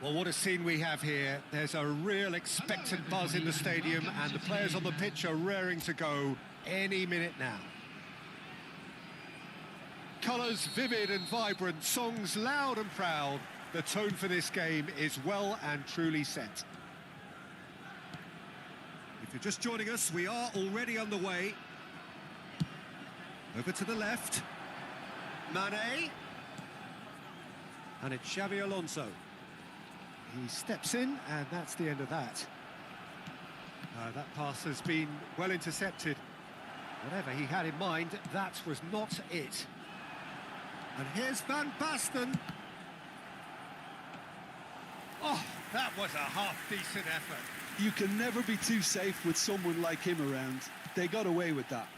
Well, what a scene we have here. There's a real expectant buzz in the stadium, and the players on the pitch are raring to go any minute now. Colours vivid and vibrant, songs loud and proud. The tone for this game is well and truly set. If you're just joining us, we are already underway. Over to the left. Mane. And it's Xabi Alonso. He steps in, and that's the end of that. That pass has been well intercepted. Whatever he had in mind, that was not it. And here's Van Basten. Oh, that was a half-decent effort. You can never be too safe with someone like him around. They got away with that.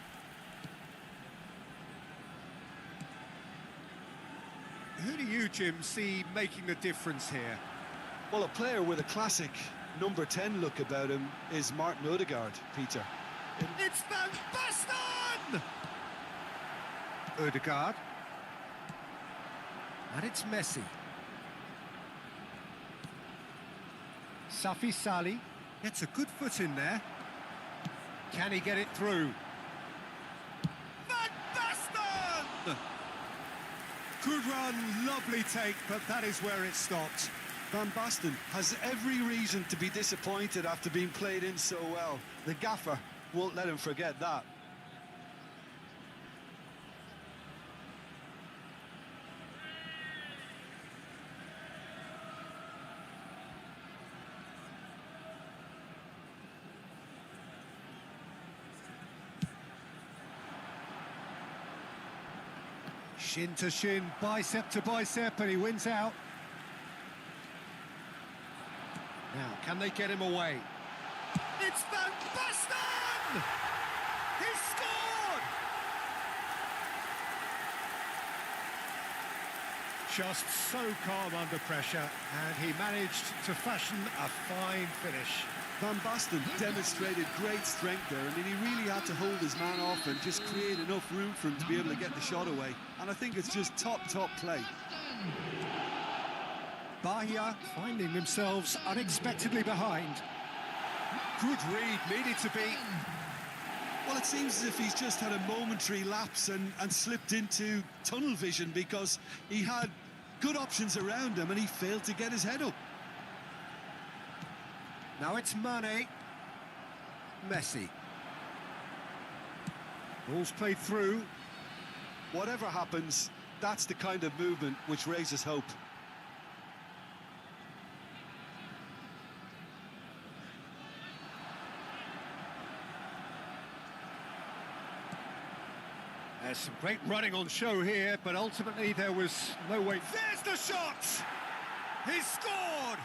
Who do you, Jim, see making the difference here? Well, a player with a classic number 10 look about him is Martin Odegaard, Peter. It's Van Basten! Odegaard. And it's Messi. Safi Salih gets a good foot in there. Can he get it through? Van Basten! Good run, lovely take, but that is where it stopped. Van Basten has every reason to be disappointed after being played in so well. The gaffer won't let him forget that. Shin to shin, bicep to bicep, and he wins out. Now, can they get him away? It's Van Basten! He scored! Just so calm under pressure, and he managed to fashion a fine finish. Van Basten demonstrated great strength there. I mean, he really had to hold his man off and just create enough room for him to be able to get the shot away. And I think it's just top play. Bahia finding themselves unexpectedly behind. Good read, needed to be. Well, it seems as if he's just had a momentary lapse and slipped into tunnel vision, because he had good options around him and he failed to get his head up. Now it's Mane. Messi. Ball's played through. Whatever happens, that's the kind of movement which raises hope. There's some great running on show here, but ultimately there was no way. There's the shot! He scored!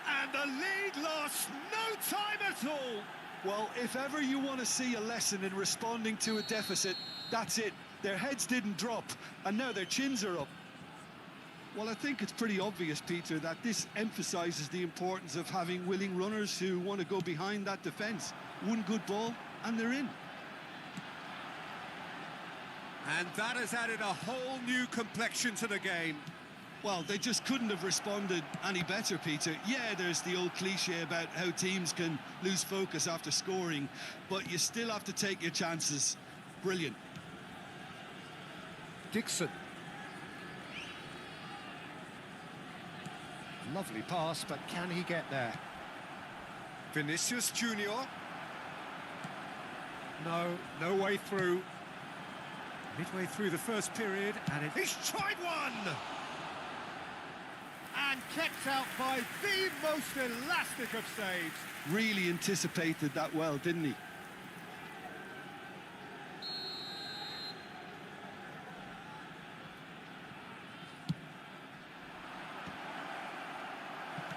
And the lead lost no time at all. Well, if ever you want to see a lesson in responding to a deficit, that's it. Their heads didn't drop, and now their chins are up. Well, I think it's pretty obvious, Peter, that this emphasises the importance of having willing runners who want to go behind that defence. One good ball, and they're in. And that has added a whole new complexion to the game. Well, they just couldn't have responded any better, Peter. Yeah, there's the old cliche about how teams can lose focus after scoring, but you still have to take your chances. Brilliant. Dixon. Lovely pass, but can he get there? Vinicius Junior. No way through. Midway through the first period, and he's tried one! And kept out by the most elastic of saves. Really anticipated that well, didn't he?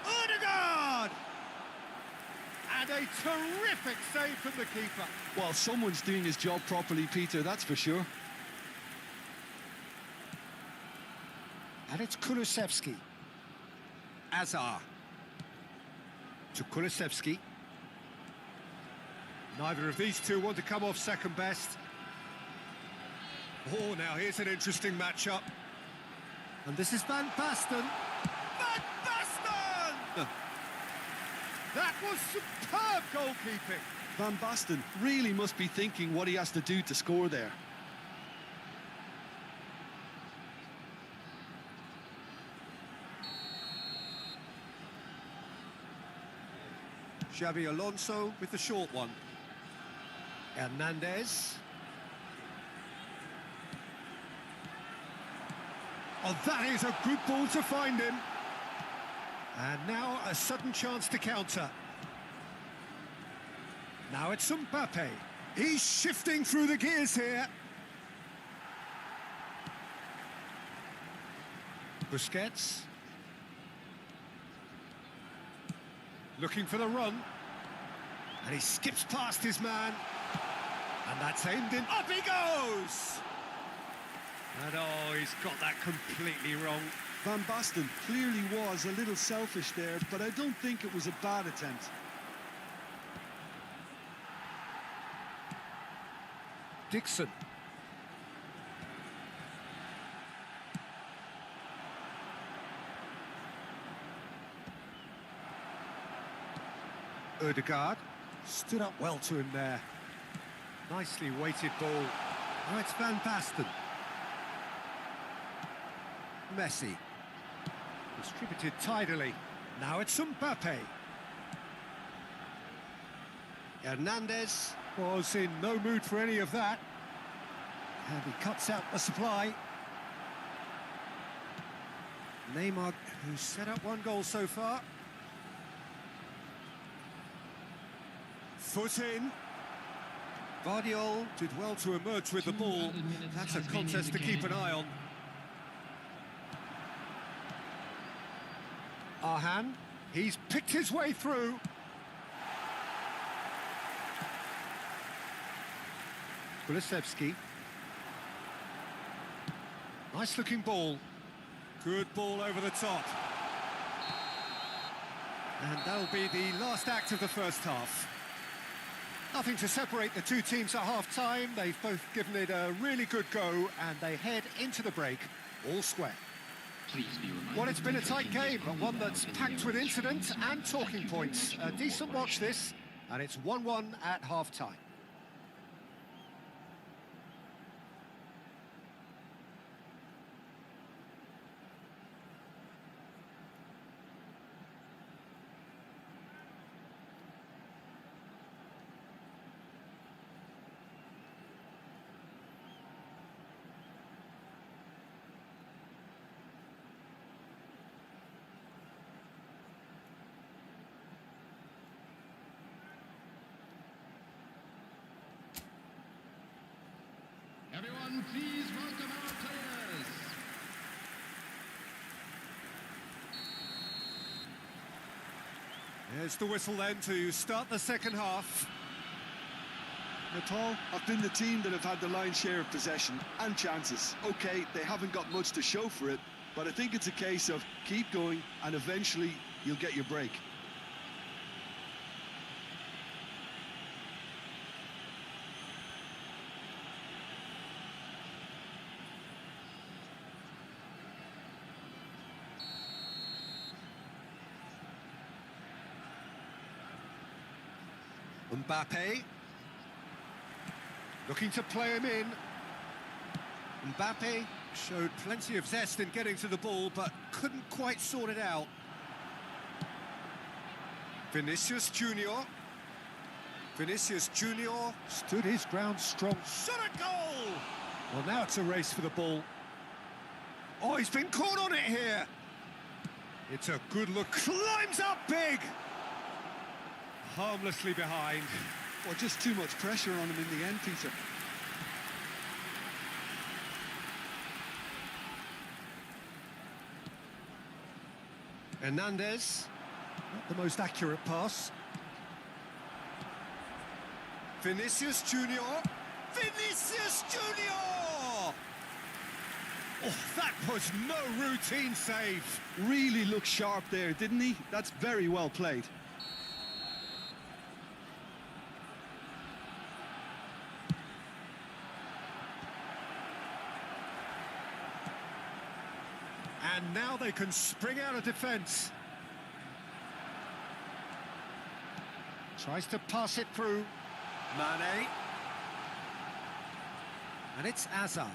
Odegaard! And a terrific save from the keeper. Well, someone's doing his job properly, Peter, that's for sure. And it's Kulusevski. Azar. To Kulusevski. Neither of these two want to come off second best. Oh, now here's an interesting matchup. And this is Van Basten. Van Basten! That was superb goalkeeping. Van Basten really must be thinking what he has to do to score there. Xabi Alonso with the short one. Hernandez. Oh, that is a good ball to find him. And now a sudden chance to counter. Now it's Mbappe. He's shifting through the gears here. Busquets. Looking for the run. And he skips past his man. And that's aimed in. Up he goes! And oh, he's got that completely wrong. Van Basten clearly was a little selfish there, but I don't think it was a bad attempt. Dixon. Odegaard stood up well to him there. Nicely weighted ball. Now it's Van Basten. Messi. Distributed tidily. Now it's Mbappe. Hernandez was in no mood for any of that. And he cuts out the supply. Neymar, who's set up one goal so far. Foot in. Guardiola did well to emerge with the ball. That's a contest to keep an eye on. Arhan, he's picked his way through. Kulusevski. Nice looking ball. Good ball over the top. And that'll be the last act of the first half. Nothing to separate the two teams at half-time. They've both given it a really good go, and they head into the break, all square. Well, it's been a tight game, but one that's packed with incidents and talking points. A decent watch this, and it's 1-1 at half-time. Everyone, please welcome our players. There's the whistle then to start the second half. Nepal have been the team that have had the lion's share of possession and chances. Okay, they haven't got much to show for it, but I think it's a case of keep going and eventually you'll get your break. Mbappe. Looking to play him in. Mbappe showed plenty of zest in getting to the ball, but couldn't quite sort it out. Vinicius Junior. Vinicius Junior stood his ground strong. Shot a goal! Well, now it's a race for the ball. Oh, he's been caught on it here. It's a good look. Climbs up big. Harmlessly behind. Well, just too much pressure on him in the end, Peter. Hernandez. Not the most accurate pass. Vinicius Junior. Vinicius Junior! Oh, that was no routine save. Really looked sharp there, didn't he? That's very well played. And now they can spring out of defence. Tries to pass it through. Mane. And it's Azar.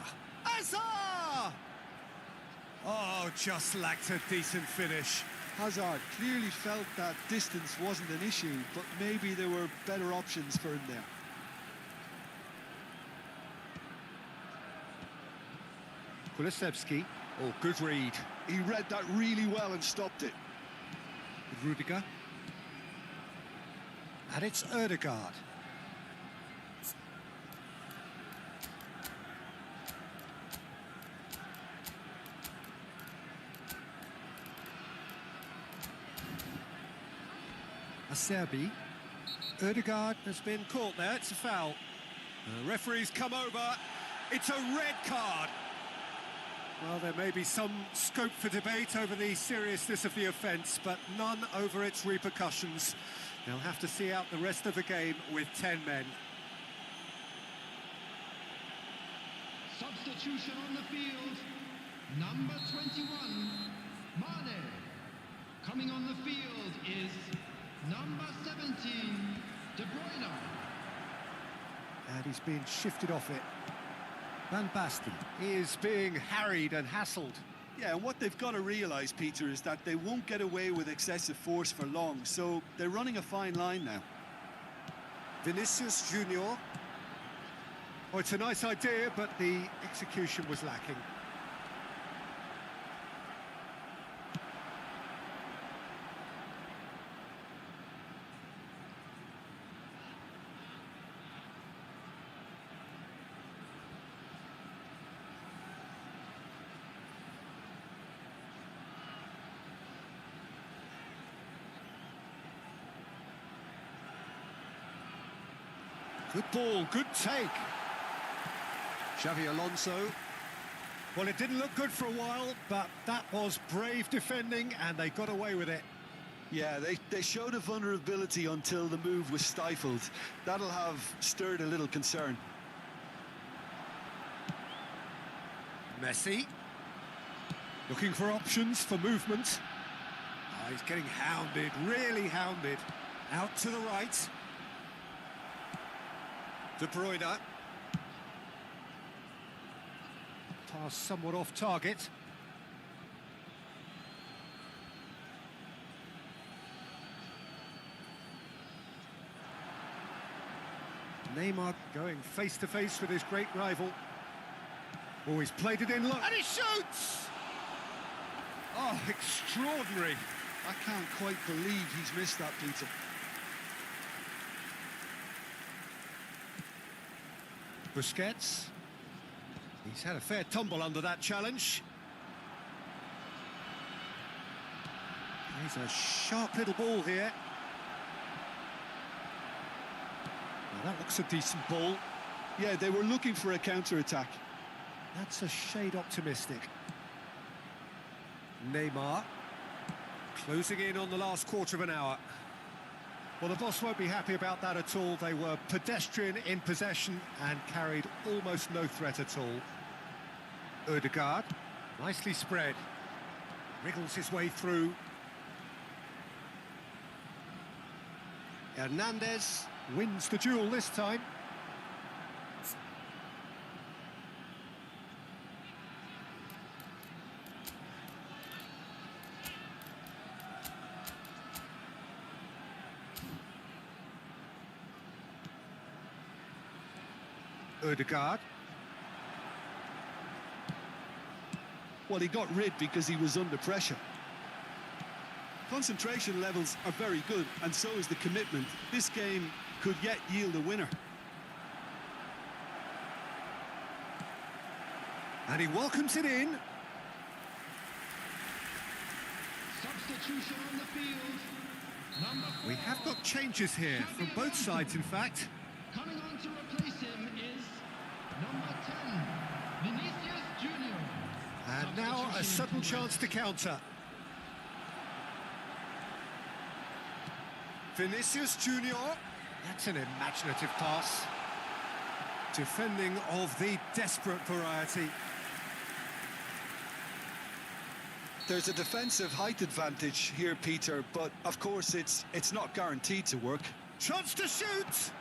Azar! Oh, just lacked a decent finish. Hazard clearly felt that distance wasn't an issue, but maybe there were better options for him there. Kulusevski. Oh, good read. He read that really well and stopped it. Rudiger. And it's Ødegaard. Acerbi. Ødegaard has been caught there. It's a foul. The referee's come over. It's a red card. Well, there may be some scope for debate over the seriousness of the offence, but none over its repercussions. They'll have to see out the rest of the game with 10 men. Substitution on the field. Number 21, Mane. Coming on the field is number 17, De Bruyne. And he's being shifted off it. Van Basten is being harried and hassled. Yeah, and what they've got to realise, Peter, is that they won't get away with excessive force for long, so they're running a fine line now. Vinicius Junior. Oh, it's a nice idea, but the execution was lacking. Good ball, good take. Xavi Alonso. Well, it didn't look good for a while, but that was brave defending, and they got away with it. Yeah, they showed a vulnerability until the move was stifled. That'll have stirred a little concern. Messi. Looking for options for movement. Oh, he's getting hounded, really hounded. Out to the right. De Bruyne. Pass somewhat off target. Neymar going face to face with his great rival. Oh, he's played it in low, and he shoots! Oh, extraordinary. I can't quite believe he's missed that, Peter. Busquets. He's had a fair tumble under that challenge. He's a sharp little ball here. Well, that looks a decent ball. Yeah, they were looking for a counter-attack. That's a shade optimistic. Neymar. Closing in on the last quarter of an hour. Well, the boss won't be happy about that at all. They were pedestrian in possession and carried almost no threat at all. Odegaard, nicely spread. Wriggles his way through. Hernandez wins the duel this time. Odegaard. Well, he got rid because he was under pressure. Concentration levels are very good, and so is the commitment. This game could yet yield a winner. And he welcomes it in. Substitution on the field. Number 4. We have got changes here from both sides, in fact. Coming on to replace him is number 10, Vinicius Junior. And now a sudden chance to counter. Vinicius Junior. That's an imaginative pass. Defending of the desperate variety. There's a defensive height advantage here, Peter, but of course it's not guaranteed to work. Chance to shoot!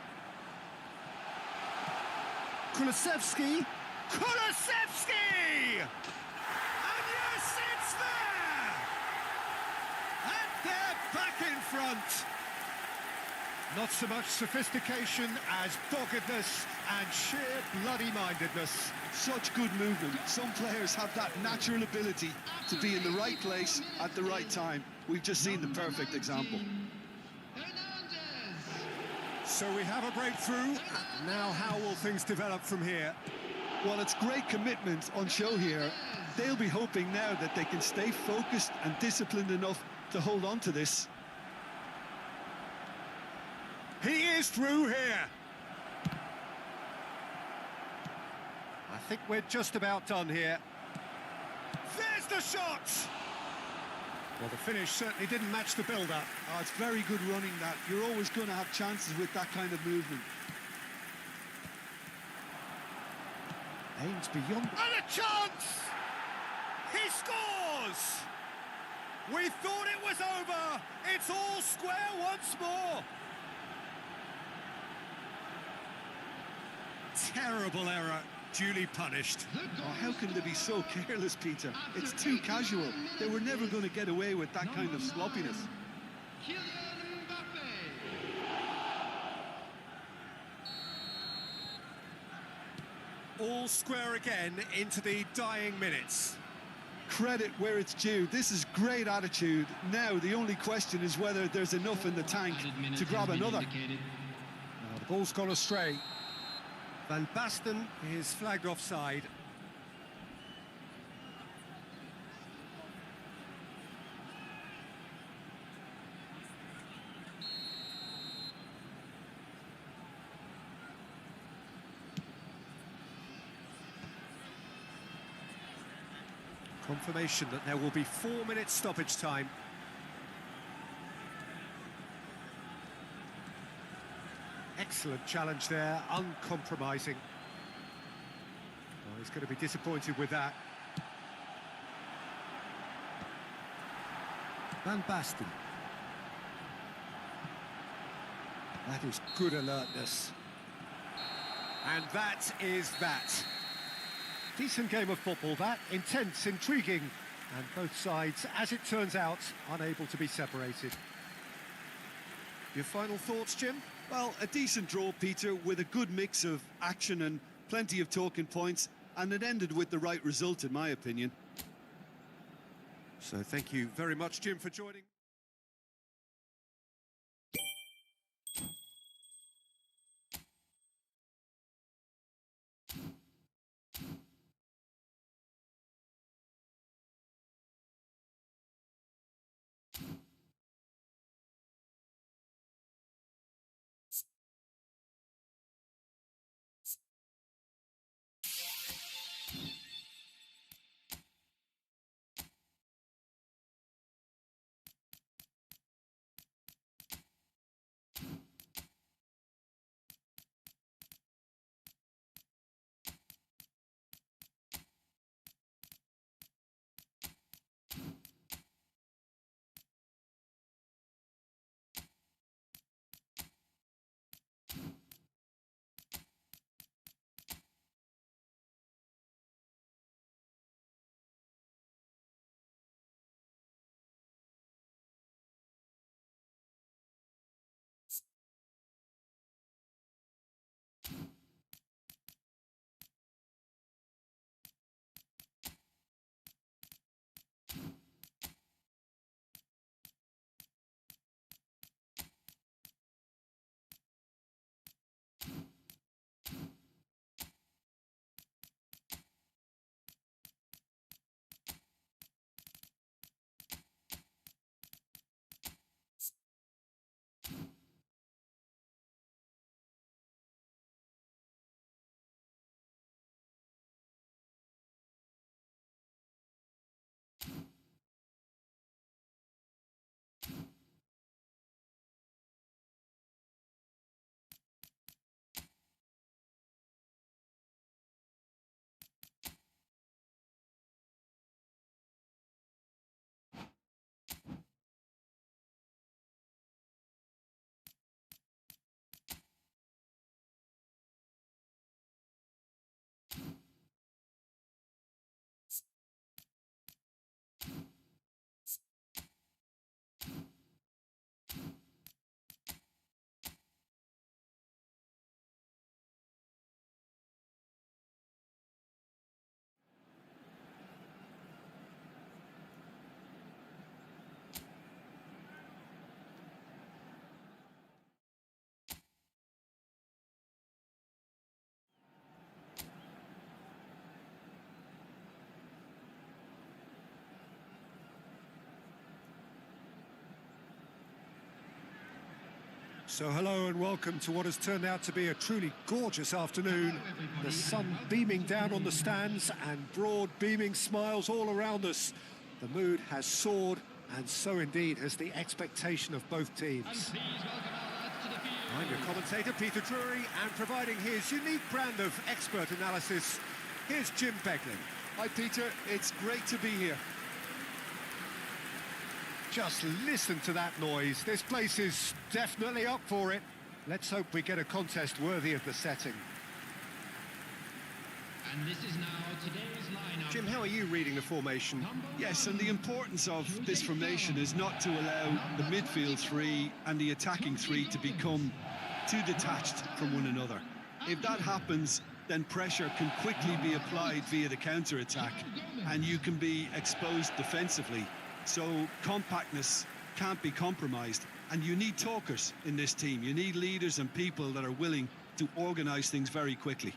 Kulusevski. Kulusevski! And yes, it's there! And they're back in front. Not so much sophistication as doggedness and sheer bloody-mindedness. Such good movement. Some players have that natural ability to be in the right place at the right time. We've just seen the perfect example. So we have a breakthrough. Now how will things develop from here? Well, it's great commitment on show here. They'll be hoping now that they can stay focused and disciplined enough to hold on to this. He is through here. I think we're just about done here. There's the shot! Well, the finish certainly didn't match the build-up. Oh, it's very good running, that. You're always going to have chances with that kind of movement. Aims beyond... And a chance! He scores! We thought it was over. It's all square once more. Terrible error. duly punished. Oh, how can they be so careless, Peter? It's too casual. They were never going to get away with that kind of sloppiness. All square again into the dying minutes. Credit where it's due. This is great attitude. Now the only question is whether there's enough in the tank to grab another. The ball's gone astray. Van Basten is flagged offside. Confirmation that there will be 4 minutes stoppage time. Excellent challenge there, uncompromising. Oh, he's going to be disappointed with that. Van Basten. That is good alertness. And that is that. Decent game of football, that. Intense, intriguing, and both sides, as it turns out, unable to be separated. Your final thoughts, Jim? Well, a decent draw, Peter, with a good mix of action and plenty of talking points, and it ended with the right result, in my opinion. So thank you very much, Jim, for joining. So hello and welcome to what has turned out to be a truly gorgeous afternoon. The sun beaming down on the stands and broad beaming smiles all around us. The mood has soared, and so indeed has the expectation of both teams. I'm your commentator, Peter Drury, and providing his unique brand of expert analysis, here's Jim Beglin. Hi, Peter. It's great to be here. Just listen to that noise. This place is definitely up for it. Let's hope we get a contest worthy of the setting. And this is now today's lineup. Jim, how are you reading the formation? Yes, and the importance of this formation is not to allow the midfield three and the attacking three to become too detached from one another. If that happens, then pressure can quickly be applied via the counter-attack, and you can be exposed defensively. So compactness can't be compromised, and you need talkers in this team. You need leaders and people that are willing to organise things very quickly.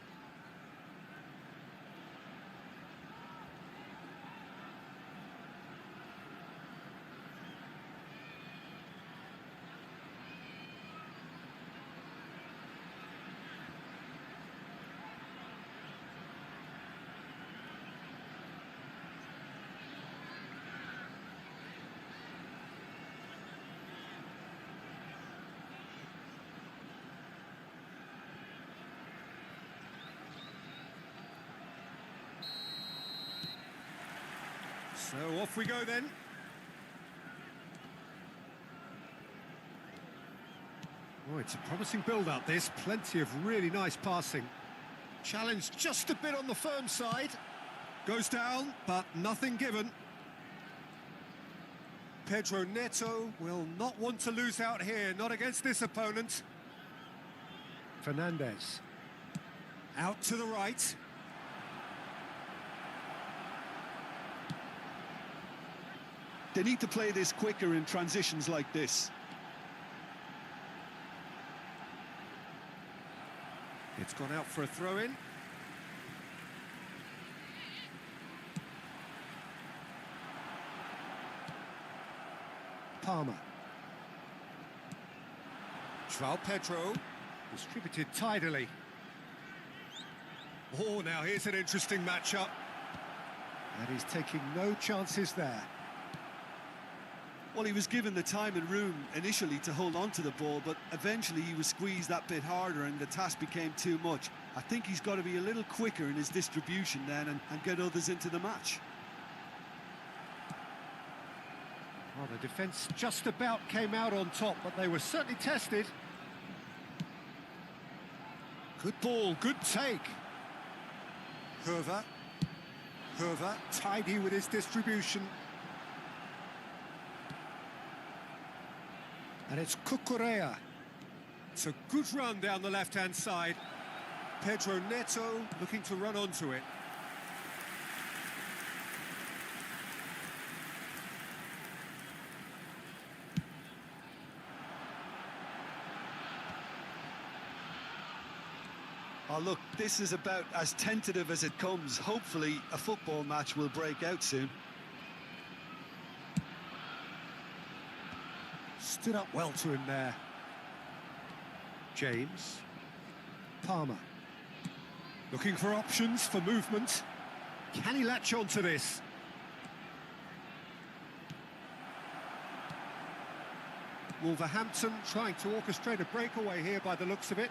So off we go then. Oh, it's a promising build-up, this. Plenty of really nice passing. Challenge just a bit on the firm side. Goes down, but nothing given. Pedro Neto will not want to lose out here, not against this opponent. Fernandez. Out to the right. They need to play this quicker in transitions like this. It's gone out for a throw-in. Palmer. João Pedro. Distributed tidily. Oh, now here's an interesting matchup. And he's taking no chances there. Well, he was given the time and room initially to hold on to the ball, but eventually he was squeezed that bit harder and the task became too much. I think he's got to be a little quicker in his distribution then and get others into the match. Well, the defence just about came out on top, but they were certainly tested. Good ball, good take. Hervé tidy with his distribution. And it's Cucurella. It's a good run down the left-hand side. Pedro Neto looking to run onto it. Oh, look, this is about as tentative as it comes. Hopefully, a football match will break out soon. Stood up well to him there. James. Palmer. Looking for options for movement. Can he latch on to this? Wolverhampton trying to orchestrate a breakaway here by the looks of it.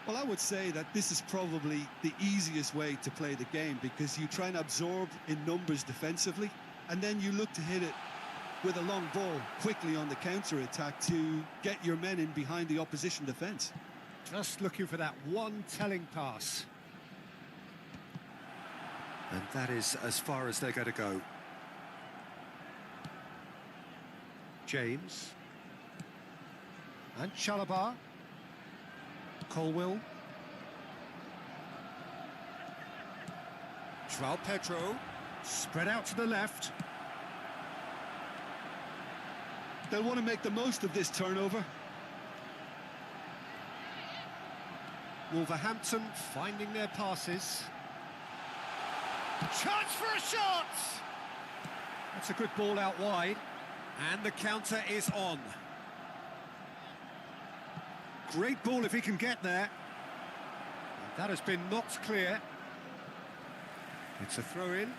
Well, I would say that this is probably the easiest way to play the game, because you try and absorb in numbers defensively, and then you look to hit it with a long ball quickly on the counter-attack to get your men in behind the opposition defence. Just looking for that one telling pass. And that is as far as they're going to go. James. And Chalobah. Colwill. João Pedro. Spread out to the left. They'll want to make the most of this turnover. Wolverhampton finding their passes. Chance for a shot! That's a good ball out wide. And the counter is on. Great ball if he can get there. And that has been knocked clear. It's a throw-in.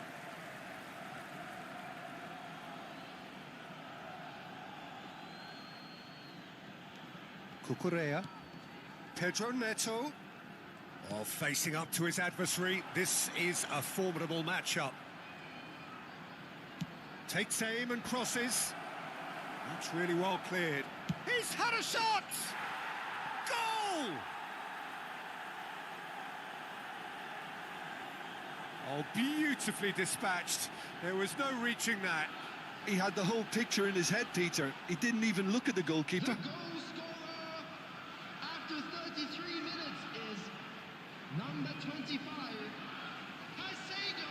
Cucurella. Pedro Neto. Oh, facing up to his adversary. This is a formidable matchup. Takes aim and crosses. That's really well cleared. He's had a shot! Goal! Oh, beautifully dispatched. There was no reaching that. He had the whole picture in his head, Peter. He didn't even look at the The goalkeeper. goal scorer after 33 minutes is number 25, Caicedo.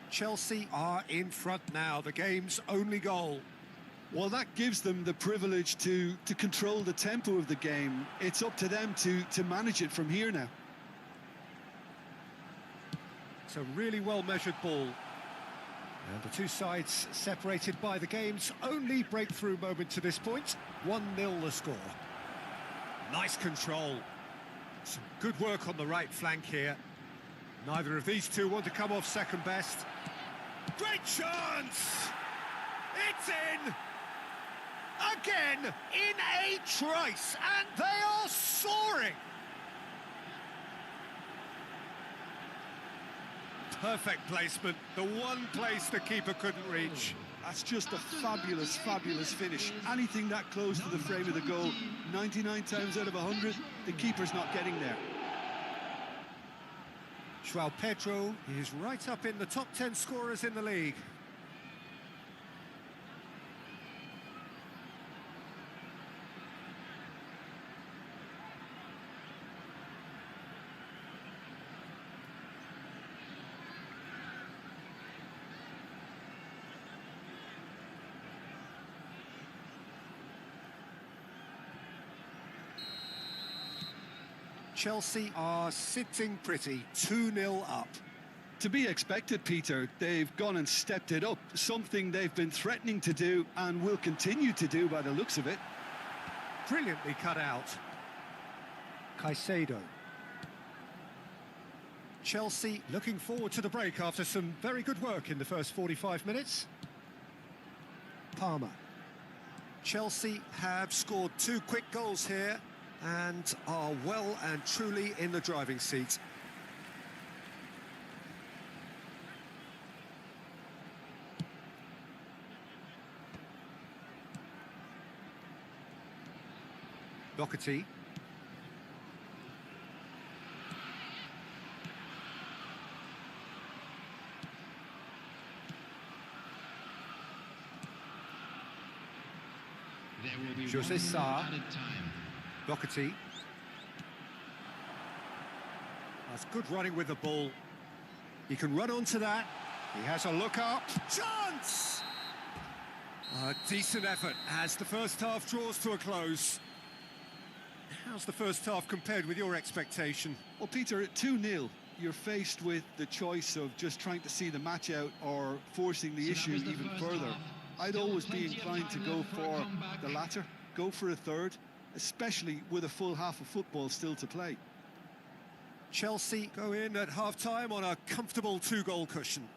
Chelsea are in front now, the game's only goal. Well, that gives them the privilege to control the tempo of the game. It's up to them to manage it from here now. It's a really well-measured ball. And the two sides separated by the game's only breakthrough moment to this point. 1-0 the score. Nice control. Some good work on the right flank here. Neither of these two want to come off second best. Great chance! It's in! Again, in a trice, and they are soaring! Perfect placement, the one place the keeper couldn't reach. That's just a fabulous, fabulous finish. Anything that close to the frame of the goal, 99 times out of 100, the keeper's not getting there. João Pedro is right up in the top 10 scorers in the league. Chelsea are sitting pretty, 2-0 up. To be expected, Peter. They've gone and stepped it up, something they've been threatening to do and will continue to do by the looks of it. Brilliantly cut out. Caicedo. Chelsea looking forward to the break after some very good work in the first 45 minutes. Palmer. Chelsea have scored 2 quick goals here and are well and truly in the driving seat. Doherty. There will be Jose 1 Sarr. minute added time. Doherty. That's good running with the ball. He can run onto that. He has a look up. Chance! A decent effort as the first half draws to a close. How's the first half compared with your expectation? Well, Peter, at 2-0, you're faced with the choice of just trying to see the match out or forcing the So that issue was the even first further. half. I'd Still always be plenty of inclined to time go left for a for comeback. the latter, go for a third, especially with a full half of football still to play. Chelsea go in at half-time on a comfortable 2-goal cushion.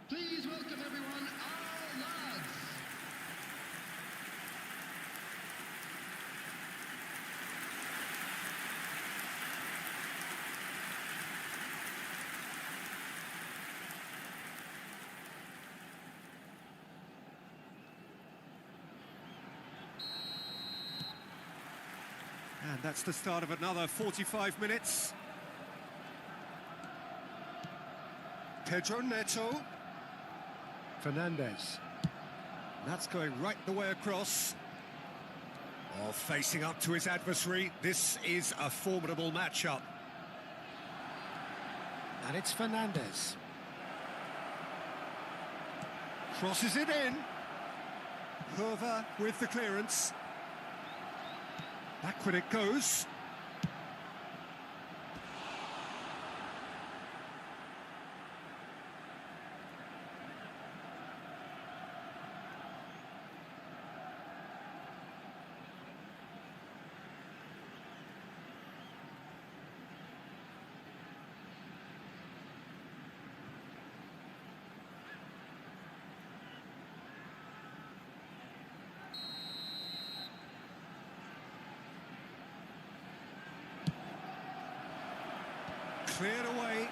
Please welcome everyone, our lads. And that's the start of another 45 minutes. Pedro Neto. Fernandez. That's going right the way across. Oh, facing up to his adversary. This is a formidable matchup. And it's Fernandez. Crosses it in. Hervé with the clearance. Backward it goes. Cleared away.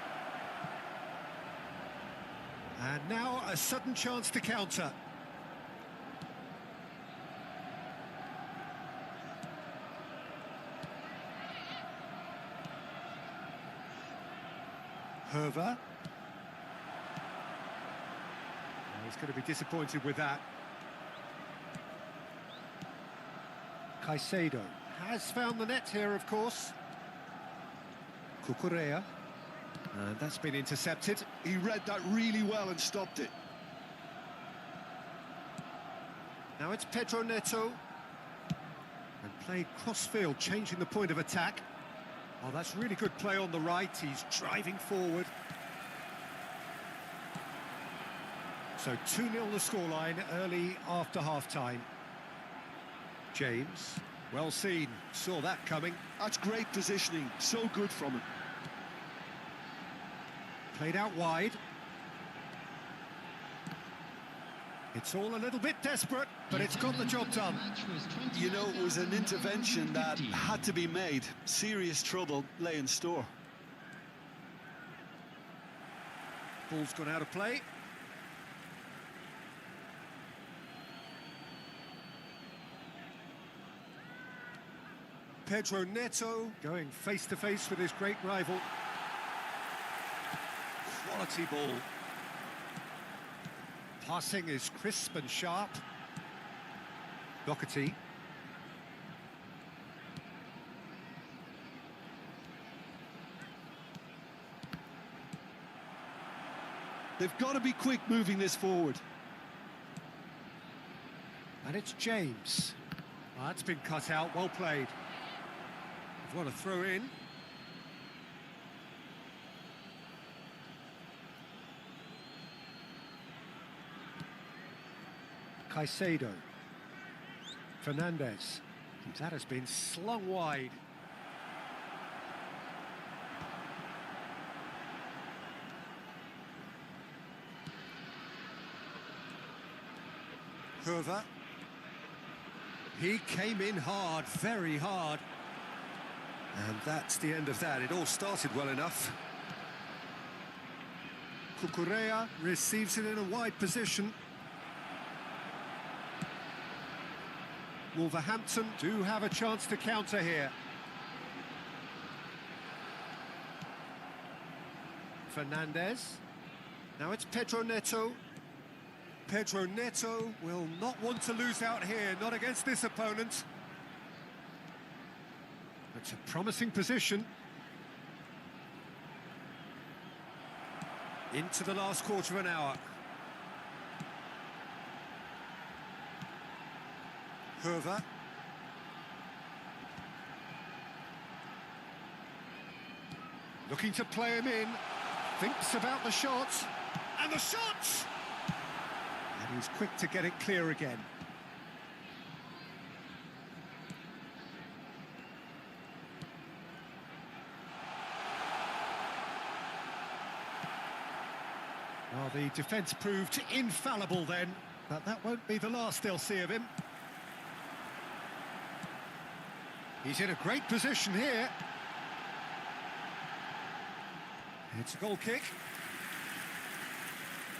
And now a sudden chance to counter. Hervé. He's going to be disappointed with that. Caicedo has found the net here, of course. Cucurella. And that's been intercepted. He read that really well and stopped it. Now it's Pedro Neto. And played cross-field, changing the point of attack. Oh, that's really good play on the right. He's driving forward. So 2-0 the scoreline early after half-time. James, well seen, saw that coming. That's great positioning, so good from him. Played out wide. It's all a little bit desperate, but it's got the job done. You know, it was an intervention that had to be made. Serious trouble lay in store. Ball's gone out of play. Pedro Neto going face-to-face with his great rival. Quality ball. Passing is crisp and sharp. Doherty. They've got to be quick moving this forward. And it's James. Oh, that's been cut out, well played. What a throw in. Caicedo. Fernandez. That has been slung wide. Hervé. He came in hard, very hard. And that's the end of that. It all started well enough. Cucurella receives it in a wide position. Wolverhampton do have a chance to counter here. Fernandez. Now it's Pedro Neto. Pedro Neto will not want to lose out here, not against this opponent. It's a promising position. Into the last quarter of an hour. Hervé. Looking to play him in. Thinks about the shot. And the shot! And he's quick to get it clear again. Well, the defence proved infallible then, but that won't be the last they'll see of him. He's in a great position here. It's a goal kick.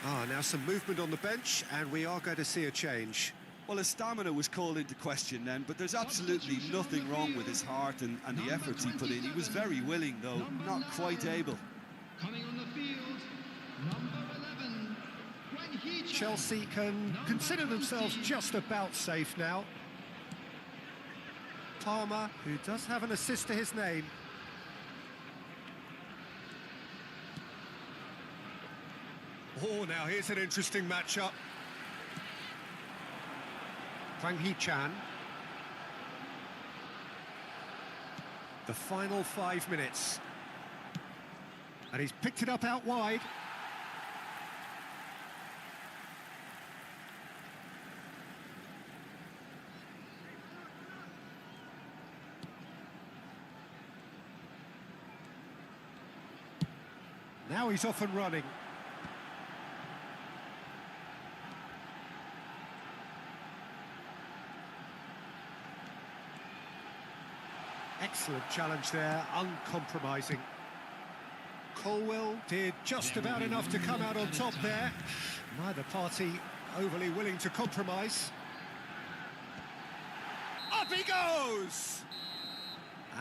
Now some movement on the bench, and we are going to see a change. Well, his stamina was called into question then, but there's absolutely nothing wrong with his heart and the efforts he put in. He was very willing, though, not quite able. Coming on the field, number 11. When he Chelsea can consider themselves just about safe now. Palmer, who does have an assist to his name. Oh, now here's an interesting matchup. Hwang Hee-chan. The final 5 minutes. And he's picked it up out wide. Now he's off and running. Excellent challenge there, uncompromising. Colwell did just about enough to come out on top there. Neither party overly willing to compromise. Up he goes!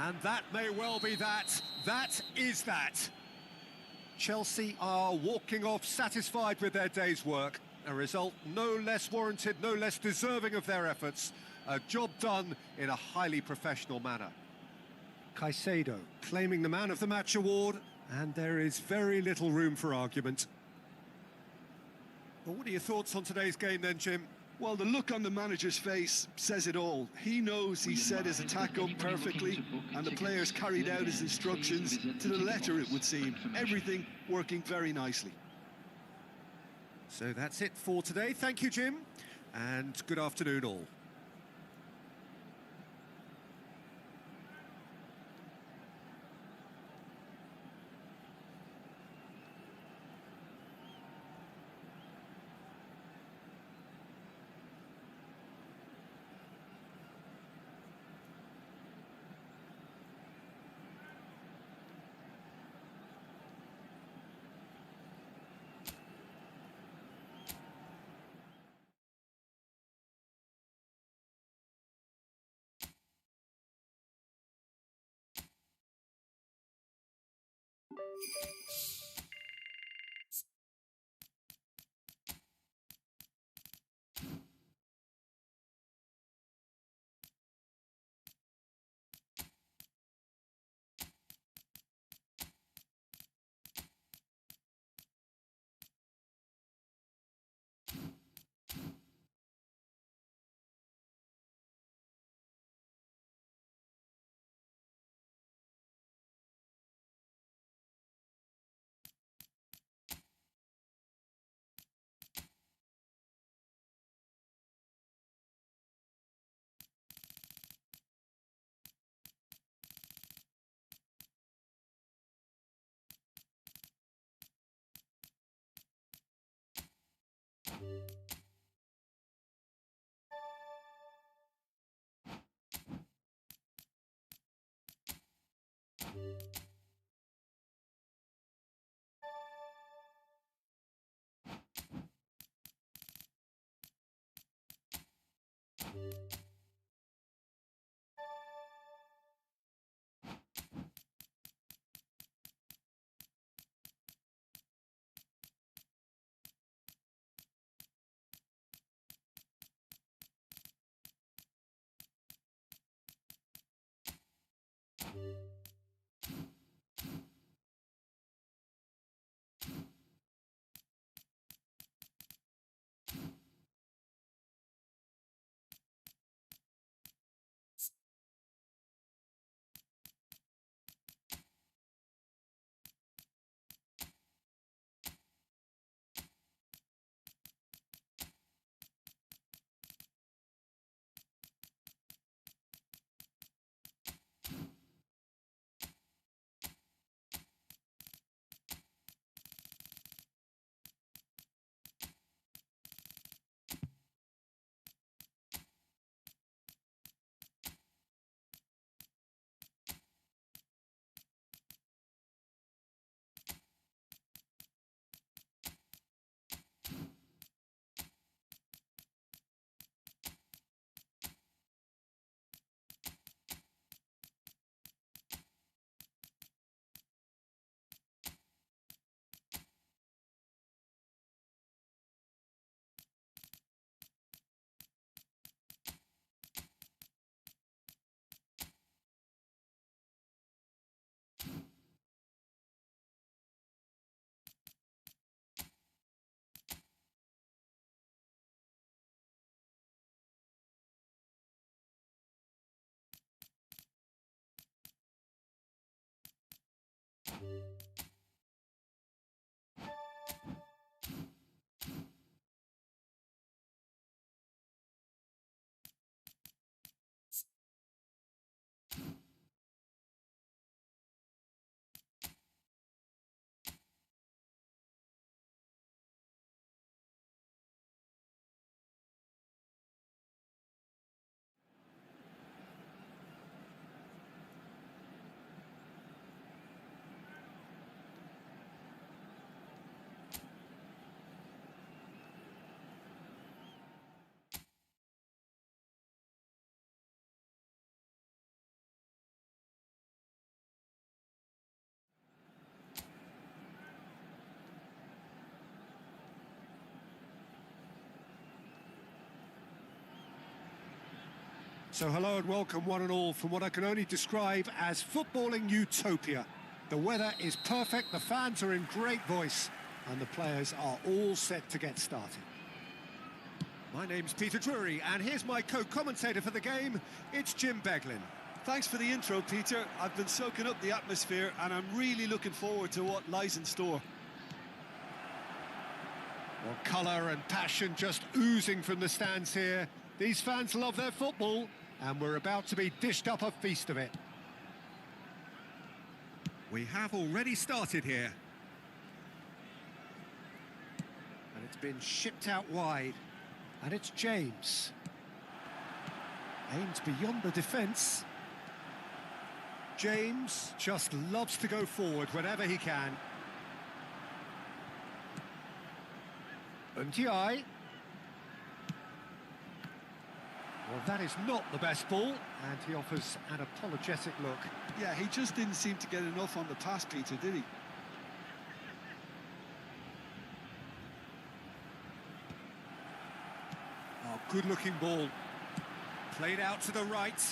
And that may well be that. That is that. Chelsea are walking off satisfied with their day's work. A result no less warranted, no less deserving of their efforts. A job done in a highly professional manner. Caicedo claiming the Man of the Match award, and there is very little room for argument. Well, what are your thoughts on today's game then, Jim? Well, the look on the manager's face says it all. He knows he set his attack up perfectly, and the players carried out his instructions to the letter, it would seem. Everything working very nicely. So that's it for today. Thank you, Jim, and good afternoon all. So hello and welcome one and all from what I can only describe as footballing utopia. The weather is perfect, the fans are in great voice, and the players are all set to get started. My name's Peter Drury, and here's my co-commentator for the game, it's Jim Beglin. Thanks for the intro, Peter. I've been soaking up the atmosphere, and I'm really looking forward to what lies in store. Well, colour and passion just oozing from the stands here. These fans love their football, and we're about to be dished up a feast of it. We have already started here. And it's been shipped out wide. And it's James. Aims beyond the defence. James just loves to go forward whenever he can. Ndiaye. Well, that is not the best ball, and he offers an apologetic look. Yeah, he just didn't seem to get enough on the pass, Peter, did he? Oh, good-looking ball. Played out to the right.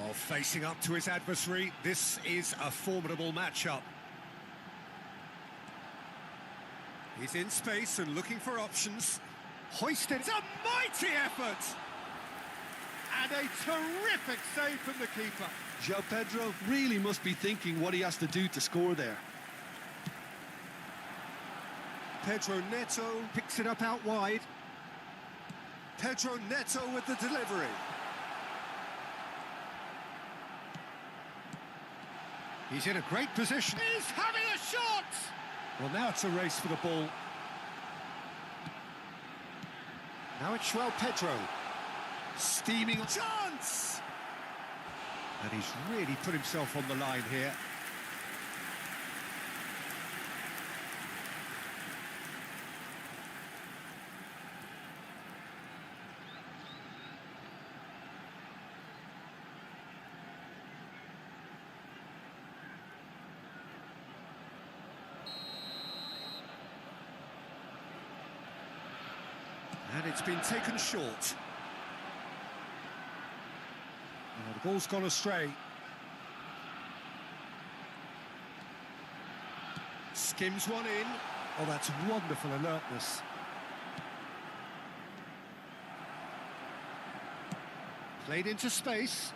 Oh, facing up to his adversary. This is a formidable matchup. He's in space and looking for options. Hoisted. It's a mighty effort! And a terrific save from the keeper. João Pedro really must be thinking what he has to do to score there. Pedro Neto picks it up out wide. Pedro Neto with the delivery. He's in a great position. He's having a shot! Well, now it's a race for the ball. Now it's João Pedro. Steaming chance! And he's really put himself on the line here. And it's been taken short. Oh, the ball's gone astray. Skims one in. Oh, that's wonderful alertness. Played into space.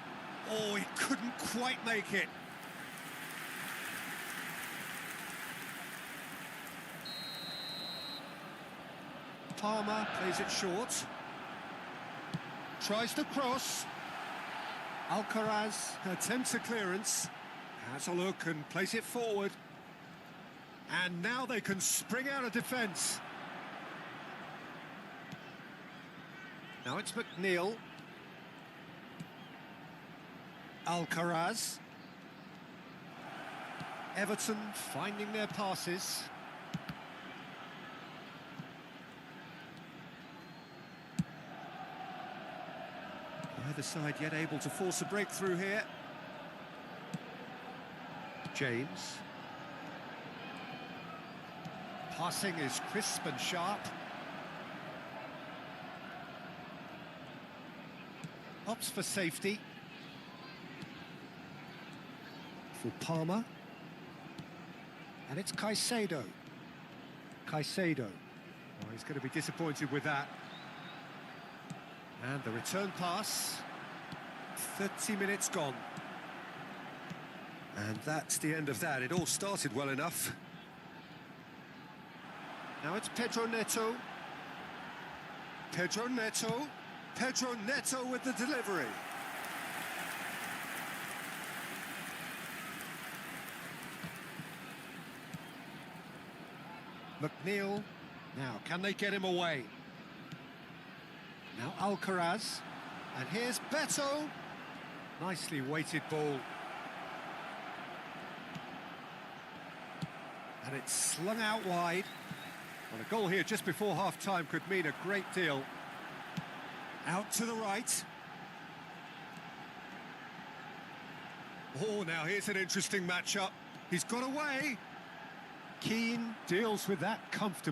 Oh, he couldn't quite make it. Palmer plays it short. Tries to cross. Alcaraz attempts a clearance. Has a look and plays it forward. And now they can spring out of defence. Now it's McNeil. Alcaraz. Everton finding their passes. Neither side yet able to force a breakthrough here. James. Passing is crisp and sharp. Opts for safety. For Palmer. And it's Caicedo. Caicedo. Oh, he's going to be disappointed with that. And the return pass. 30 minutes gone. And that's the end of that. It all started well enough. Now it's Pedro Neto. Pedro Neto. Pedro Neto with the delivery. McNeil. Now, can they get him away? Now Alcaraz. And here's Beto. Nicely weighted ball. And it's slung out wide. Well, a goal here just before half-time could mean a great deal. Out to the right. Oh, now here's an interesting matchup. He's got away. Keane deals with that comfortably.